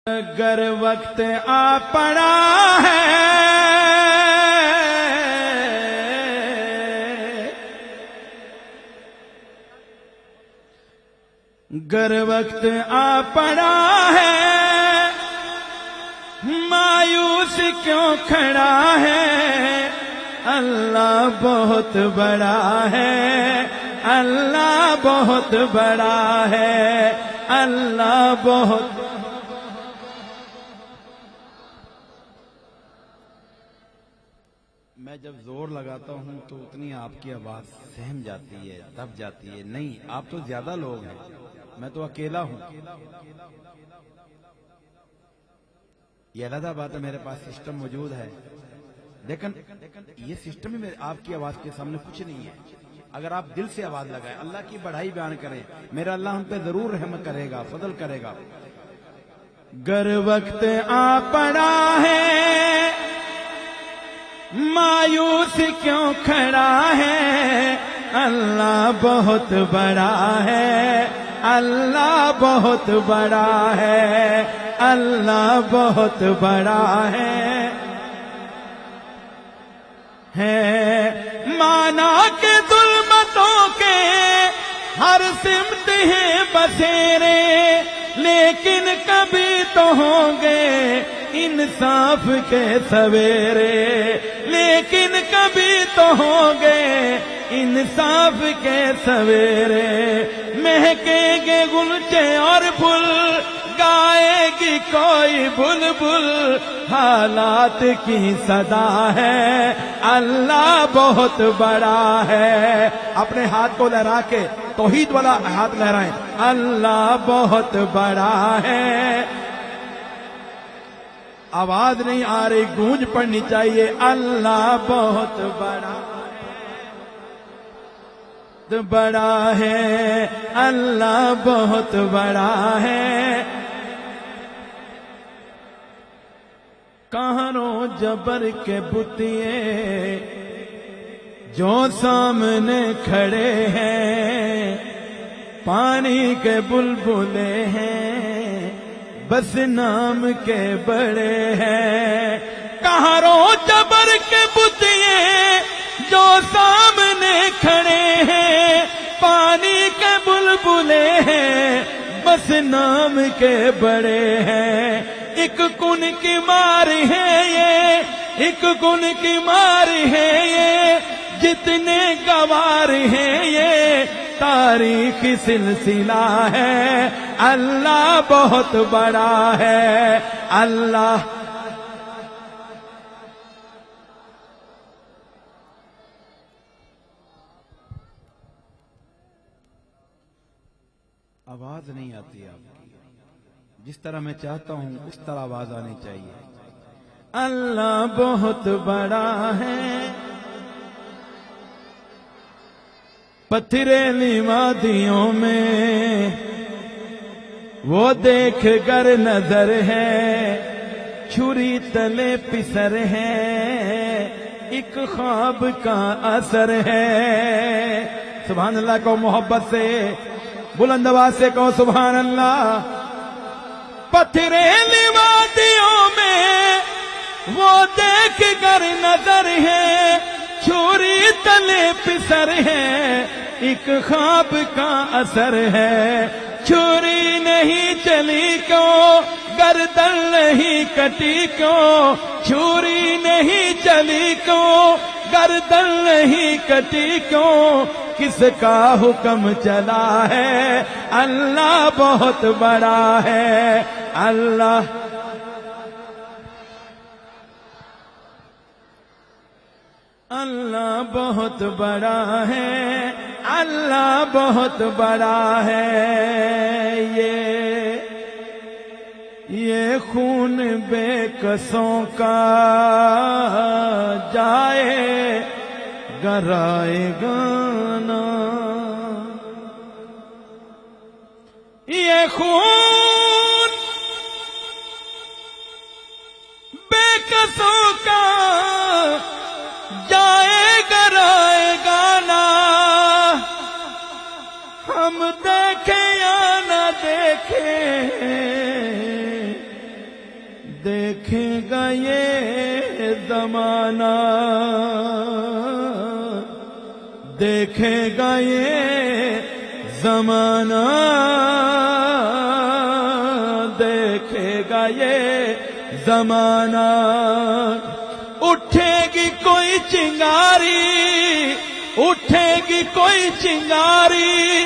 اگر وقت آ پڑا ہے گر وقت آ پڑا ہے مایوس کیوں کھڑا ہے اللہ بہت بڑا ہے اللہ بہت بڑا ہے اللہ بہت میں جب زور لگاتا ہوں تو اتنی آپ کی آواز سہم جاتی ہے دب جاتی ہے نہیں آپ تو زیادہ لوگ ہیں میں تو اکیلا ہوں یہ علیحدہ بات ہے میرے پاس سسٹم موجود ہے لیکن یہ سسٹم ہی آپ کی آواز کے سامنے کچھ نہیں ہے اگر آپ دل سے آواز لگائیں اللہ کی بڑائی بیان کریں میرا اللہ ہم پہ ضرور رحم کرے گا فضل کرے گا گر وقت آ پڑا ہے مایوس کیوں کھڑا ہے اللہ بہت بڑا ہے اللہ بہت بڑا ہے اللہ بہت بڑا ہے مانا کہ ظلمتوں کے ہر سمت ہیں بسیرے لیکن کبھی تو ہوں گے انصاف کے سویرے لیکن کبھی تو ہوں گے انصاف کے سویرے مہکیں گے گلچے اور پھول گائے گی کوئی بلبل حالات کی صدا ہے اللہ بہت بڑا ہے اپنے ہاتھ کو لہرا کے توحید والا ہاتھ لہرائیں اللہ بہت بڑا ہے آواز نہیں آ رہی گونج پڑنی چاہیے اللہ بہت بڑا ہے اللہ بہت بڑا ہے کہانوں جبر کے بتیے جو سامنے کھڑے ہیں پانی کے بلبلے ہیں بس نام کے بڑے ہیں کہانوں جبر کے بتیے جو سامنے کھڑے ہیں پانی کے بلبلے ہیں بس نام کے بڑے ہیں ایک کن کی مار ہے یہ ایک کن کی مار ہے یہ جتنے گوار ہیں یہ تاریخ سلسلہ ہے اللہ بہت بڑا ہے اللہ آواز نہیں آتی آپ کی جس طرح میں چاہتا ہوں اس طرح آواز آنی چاہیے اللہ بہت بڑا ہے پتھریلی وادیوں میں وہ دیکھ گر نظر ہے چھری تلے پسر ہے ایک خواب کا اثر ہے سبحان اللہ کو محبت سے بلند آواز سے کہو سبحان اللہ پتھریلی وادیوں میں وہ دیکھ کر نظر ہے چھری تلے پسر ہے ایک خواب کا اثر ہے چھری نہیں چلی کیوں گردن نہیں کٹی کیوں چھری نہیں چلی کیوں گردن نہیں کٹی کیوں کس کا حکم چلا ہے اللہ بہت بڑا ہے اللہ اللہ بہت بڑا ہے اللہ بہت بڑا ہے یہ خون بے کسوں کا جائے گرائے گانا یہ خون بے کسوں کا جائے گرائے گانا ہم دیکھیں یا نہ دیکھیں دیکھے گا یہ زمانہ، دیکھے گا یہ زمانہ، دیکھے گا یہ زمانہ، اٹھے گی کوئی چنگاری، اٹھے گی کوئی چنگاری،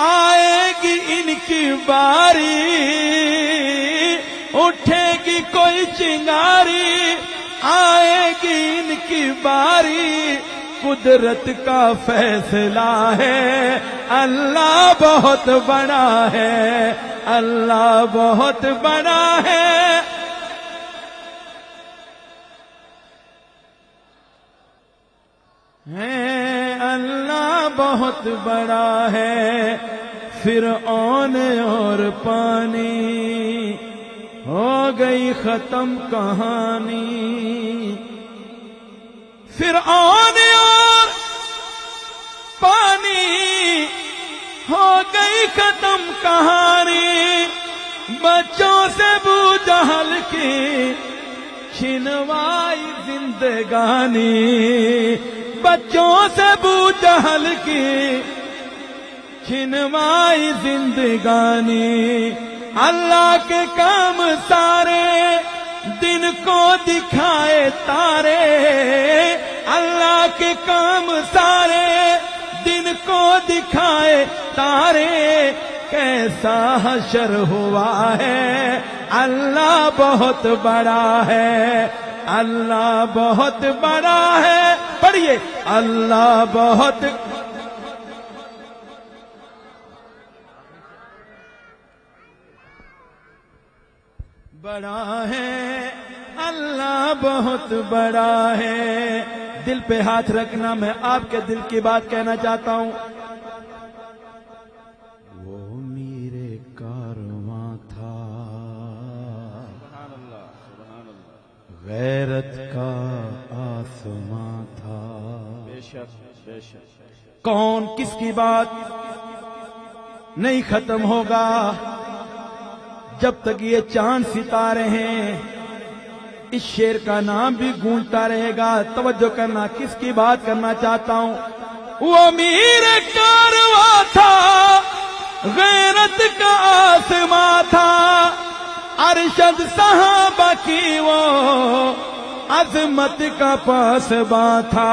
آئے گی ان کی باری، اٹھے گی کوئی چنگاری، آئے گی ان کی باری، قدرت کا فیصلہ ہے، اللہ بہت بڑا ہے، اللہ بہت بڑا ہے۔ اللہ بہت بڑا ہے۔ فرعون اور پانی، ہو گئی ختم کہانی، فرعون اور پانی، ہو گئی ختم کہانی، بچوں سے ابو جہل کی چھنوائی زندگانی، بچوں سے ابو جہل کی چھنوائی زندگانی، اللہ کے کام سارے دن کو دکھائے تارے، اللہ کے کام سارے دن کو دکھائے تارے، کیسا حشر ہوا ہے، اللہ بہت بڑا ہے، اللہ بہت بڑا ہے۔ پڑھیے، اللہ بہت بڑا ہے، اللہ بہت بڑا ہے۔ دل پہ ہاتھ رکھنا، میں آپ کے دل کی بات کہنا چاہتا ہوں۔ وہ میرے کارواں تھا، غیرت کا آسماں تھا، کون کس کی بات نہیں ختم ہوگا جب تک یہ چاند ستارے ہیں، اس شیر کا نام بھی گونجتا رہے گا۔ توجہ کرنا، کس کی بات کرنا چاہتا ہوں۔ وہ میرے کارواں تھا، غیرت کا آسماں تھا، ارشد صحابہ کی وہ عظمت کا پاسباں تھا،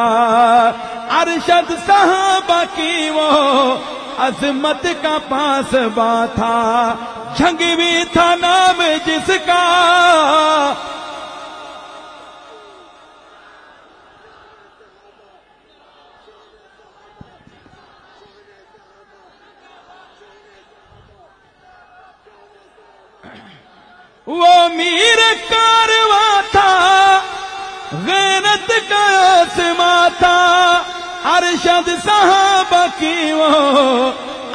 ارشد صحابہ کی وہ عظمت کا پاسباں تھا، جھنگ بھی تھا نام جس کا، وہ میر کارواں تھا، غیرت کا آسماں تھا، ارشد صحابہ کی وہ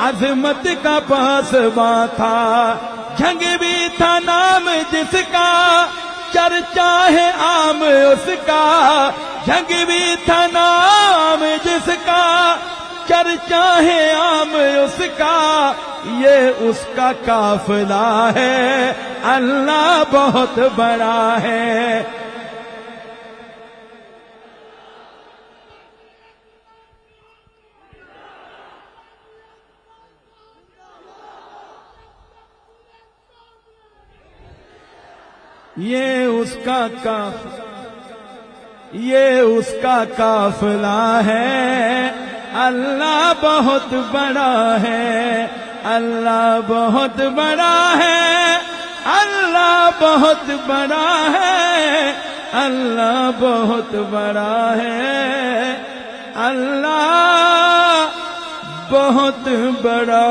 عظمت کا پاسباں تھا، جھنگ بھی تھا نام جس کا، چرچا ہے عام اس کا، جھنگ بھی تھا نام جس کا، چرچا ہے عام اس کا، یہ اس کا قافلہ ہے، اللہ بہت بڑا ہے۔ یہ اس کا قافلہ ہے، اللہ بہت بڑا ہے، اللہ بہت بڑا ہے، اللہ بہت بڑا ہے، اللہ بہت بڑا ہے، اللہ بہت بڑا